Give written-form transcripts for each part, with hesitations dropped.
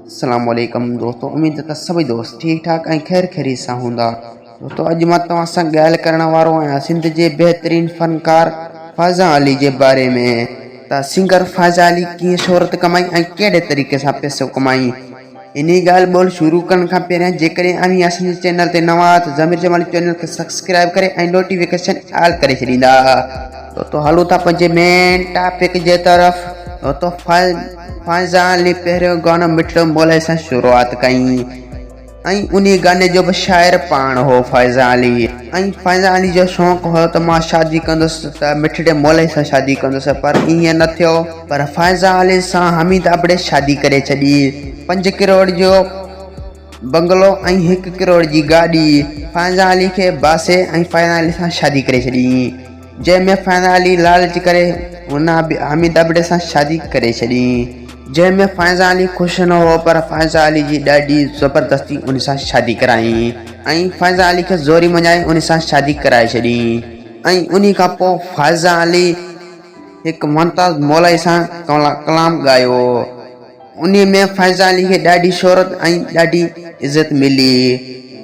अस्सलाम वालेकुम दोस्तों, उम्मीद है सभी दोस्त ठीक ठाक ऐं खैर खैरियत सां हूंदा। दोस्तों अॼु मां तव्हां सां ॻाल्हि करण वारो आहियां सिंध जे बहितरीन फनकार फ़ाज़ा अली जे बारे में। त सिंगर फ़ाज़ा अली कीअं शोहरत कमाई ऐं कहिड़े तरीक़े सां पैसो कमाई, इन ॻाल्हि ॿोल शुरू करण खां पहिरियां जेकॾहिं अव्हां असांजे चैनल ते नवां त ज़मीर जमाली चैनल खे सब्सक्राइब करे ऐं नोटिफिकेशन ऑल करे छॾींदा। दोस्तों हलूं था पंहिंजे मेन टॉपिक जे तरफ़। दोस्तों फ़ाज़ा अली पहिरियों गानो मिठड़ो मोले सां शुरूआत कई ऐं उन गाने जो भी शायर पाण हो फ़ाज़ा अली। ऐं फ़ाज़ा अली जो शौक़ हो त मां शादी कंदुसि त मिठड़े मोले सां शादी कंदुसि, पर ईअं न थियो। पर फ़ाज़ा अली सां हमीद आबड़े शादी करे छॾी। 5 करोड़ जो बंगलो ऐं 1 करोड़ जी गाड़ी फ़ाज़ा अली खे बासे ऐं फ़ाज़ा अली सां शादी करे छॾी, जंहिंमें फ़ाज़ा अली लालच करे हुन हमीद आबड़े सां शादी करे छॾी, जंहिंमें फ़ाज़ा अली ख़ुशि न हो। पर फ़ाज़ा अली जी ॾाॾी ज़बरदस्ती उन सां शादी कराई ऐं फ़ाज़ा अली खे ज़ोरी मञाए उन सां शादी कराए छॾी। ऐं उन खां पोइ फ़ाज़ा अली हिकु मुमताज़ मौलाई सां कलाम ॻायो। उन में फ़ाज़ा अली खे ॾाढी शोहरत ऐं ॾाढी इज़त मिली,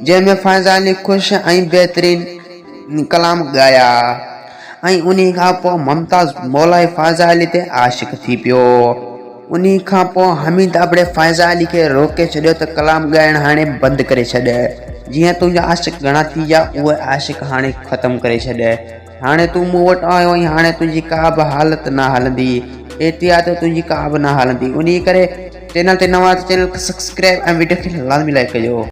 जंहिंमें फ़ाज़ा अली ख़ुशि ऐं बहितरीन कलाम ॻाया। ऐं उन खां पोइ मुमताज़ मौलाई फ़ाज़ा अली ते आशिक़ थी पियो। उन खां पोइ हमीद आबड़े फ़ाज़ा अली खे रोके छॾियो त कलाम ॻाइण हाणे बंदि करे छॾ, जीअं तुंहिंजा आशिक़ घणा थी विया उहे आशिक़ हाणे ख़तमु करे छॾ। हाणे तूं मूं वटि आयो आहीं, हाणे तुंहिंजी का बि हालत न हलंदी, एतिहाद तुंहिंजी का बि न हलंदी। उन करे चैनल ते नवां चैनल खे सब्सक्राइब ऐं वीडियो खे लाज़मी लाइक कजो।